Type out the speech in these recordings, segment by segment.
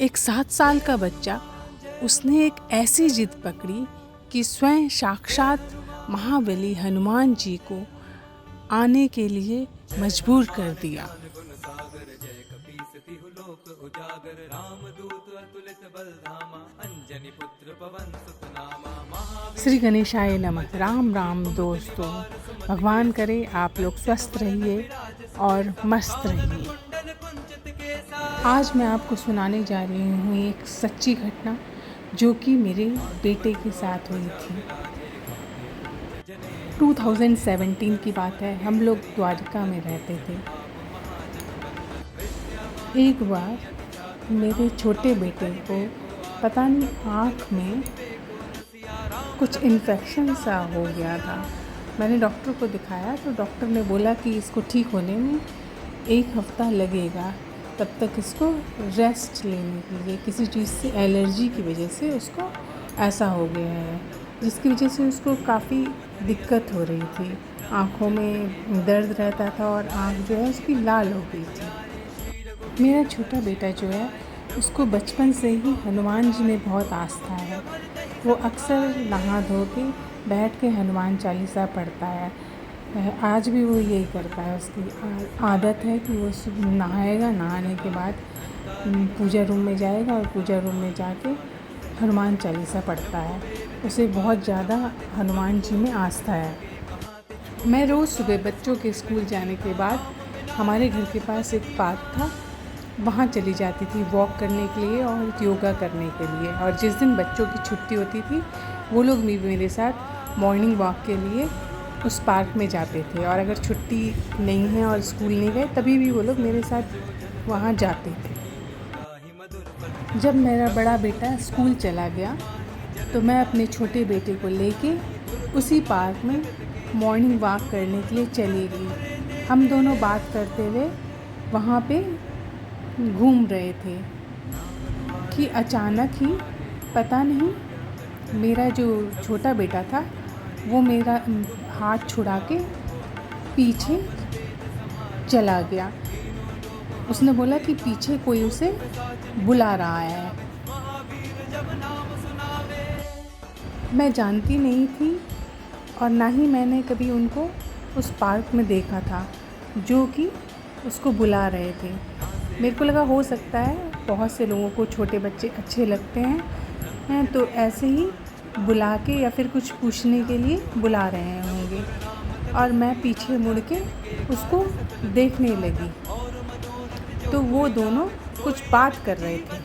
एक 7 साल का बच्चा, उसने एक ऐसी जिद पकड़ी कि स्वयं साक्षात महाबली हनुमान जी को आने के लिए मजबूर कर दिया। श्री गणेशाय नमः। राम राम दोस्तों, भगवान करे आप लोग स्वस्थ रहिए और मस्त रहिए। आज मैं आपको सुनाने जा रही हूँ एक सच्ची घटना जो कि मेरे बेटे के साथ हुई थी। 2017 की बात है। हम लोग द्वारका में रहते थे। एक बार मेरे छोटे बेटे को पता नहीं आँख में कुछ इन्फेक्शन सा हो गया था। मैंने डॉक्टर को दिखाया तो डॉक्टर ने बोला कि इसको ठीक होने में 1 हफ़्ता लगेगा, तब तक इसको रेस्ट लेने के लिए, किसी चीज़ से एलर्जी की वजह से उसको ऐसा हो गया है, जिसकी वजह से उसको काफ़ी दिक्कत हो रही थी। आँखों में दर्द रहता था और आँख जो है उसकी लाल हो गई थी। मेरा छोटा बेटा जो है उसको बचपन से ही हनुमान जी में बहुत आस्था है। वो अक्सर नहा धो के बैठ के हनुमान चालीसा पढ़ता है। आज भी वो यही करता है। उसकी आदत है कि वो नहाएगा, नहाने के बाद पूजा रूम में जाएगा और पूजा रूम में जाके हनुमान चालीसा पढ़ता है। उसे बहुत ज़्यादा हनुमान जी में आस्था है। मैं रोज़ सुबह बच्चों के स्कूल जाने के बाद हमारे घर के पास एक पार्क था, वहाँ चली जाती थी वॉक करने के लिए और योगा करने के लिए। और जिस दिन बच्चों की छुट्टी होती थी वो लोग भी मेरे साथ मॉर्निंग वॉक के लिए उस पार्क में जाते थे। और अगर छुट्टी नहीं है और स्कूल नहीं गए तभी भी वो लोग मेरे साथ वहाँ जाते थे। जब मेरा बड़ा बेटा स्कूल चला गया तो मैं अपने छोटे बेटे को लेके उसी पार्क में मॉर्निंग वॉक करने के लिए चली गई। हम दोनों बात करते हुए वहाँ पे घूम रहे थे कि अचानक ही पता नहीं मेरा जो छोटा बेटा था वो मेरा हाथ छुड़ा के पीछे चला गया। उसने बोला कि पीछे कोई उसे बुला रहा है। मैं जानती नहीं थी और ना ही मैंने कभी उनको उस पार्क में देखा था जो कि उसको बुला रहे थे। मेरे को लगा हो सकता है बहुत से लोगों को छोटे बच्चे अच्छे लगते हैं तो ऐसे ही बुला के या फिर कुछ पूछने के लिए बुला रहे होंगे। और मैं पीछे मुड़ के उसको देखने लगी तो वो दोनों कुछ बात कर रहे थे।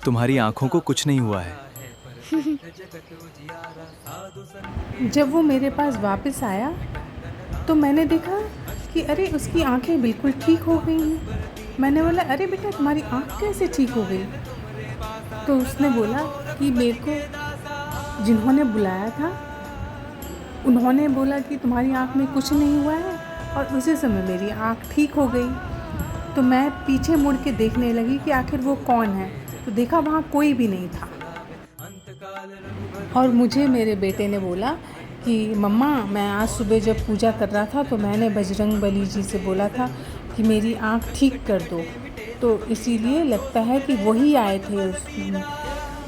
तुम्हारी आंखों को कुछ नहीं हुआ है। जब वो मेरे पास वापस आया तो मैंने देखा कि अरे उसकी आंखें बिल्कुल ठीक हो गई हैं। मैंने बोला अरे बेटा तुम्हारी आँख कैसे ठीक हो गई? तो उसने बोला कि मेरे को जिन्होंने बुलाया था उन्होंने बोला कि तुम्हारी आँख में कुछ नहीं हुआ है और उसी समय मेरी आँख ठीक हो गई। तो मैं पीछे मुड़ के देखने लगी कि आखिर वो कौन है, तो देखा वहाँ कोई भी नहीं था। और मुझे मेरे बेटे ने बोला कि मम्मा मैं आज सुबह जब पूजा कर रहा था तो मैंने बजरंगबली जी से बोला था कि मेरी आँख ठीक कर दो, तो इसीलिए लगता है कि वही आए थे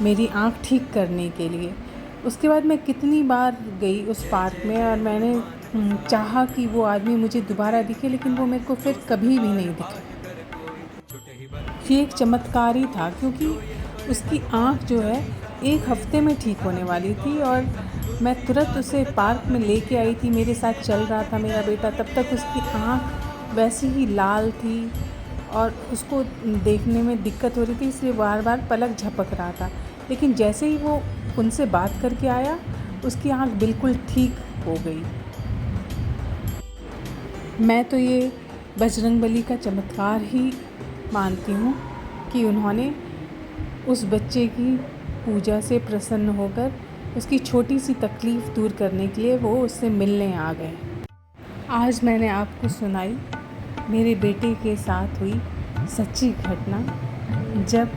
मेरी आँख ठीक करने के लिए। उसके बाद मैं कितनी बार गई उस पार्क में और मैंने चाहा कि वो आदमी मुझे दोबारा दिखे, लेकिन वो मेरे को फिर कभी भी नहीं दिखा। ये एक चमत्कार ही था क्योंकि उसकी आँख जो है 1 हफ्ते में ठीक होने वाली थी और मैं तुरंत उसे पार्क में लेके आई थी। मेरे साथ चल रहा था मेरा बेटा, तब तक उसकी आँख वैसी ही लाल थी और उसको देखने में दिक्कत हो रही थी, इसलिए बार बार पलक झपक रहा था। लेकिन जैसे ही वो उनसे बात करके आया उसकी आँख बिल्कुल ठीक हो गई। मैं तो ये बजरंगबली का चमत्कार ही मानती हूँ कि उन्होंने उस बच्चे की पूजा से प्रसन्न होकर उसकी छोटी सी तकलीफ़ दूर करने के लिए वो उससे मिलने आ गए। आज मैंने आपको सुनाई मेरे बेटे के साथ हुई सच्ची घटना, जब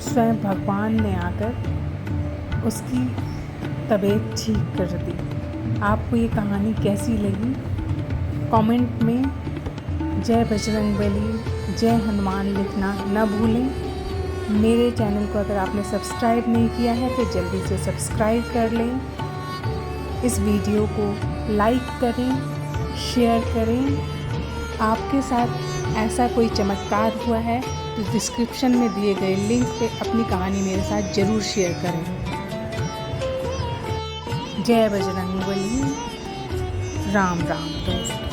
स्वयं भगवान ने आकर उसकी तबीयत ठीक कर दी। आपको ये कहानी कैसी लगी कमेंट में जय बजरंगबली, जय हनुमान लिखना न भूलें। मेरे चैनल को अगर आपने सब्सक्राइब नहीं किया है तो जल्दी से सब्सक्राइब कर लें। इस वीडियो को लाइक करें, शेयर करें। आपके साथ ऐसा कोई चमत्कार हुआ है तो डिस्क्रिप्शन में दिए गए लिंक पे अपनी कहानी मेरे साथ ज़रूर शेयर करें। जय बजरंगबली। राम राम दोस्तों।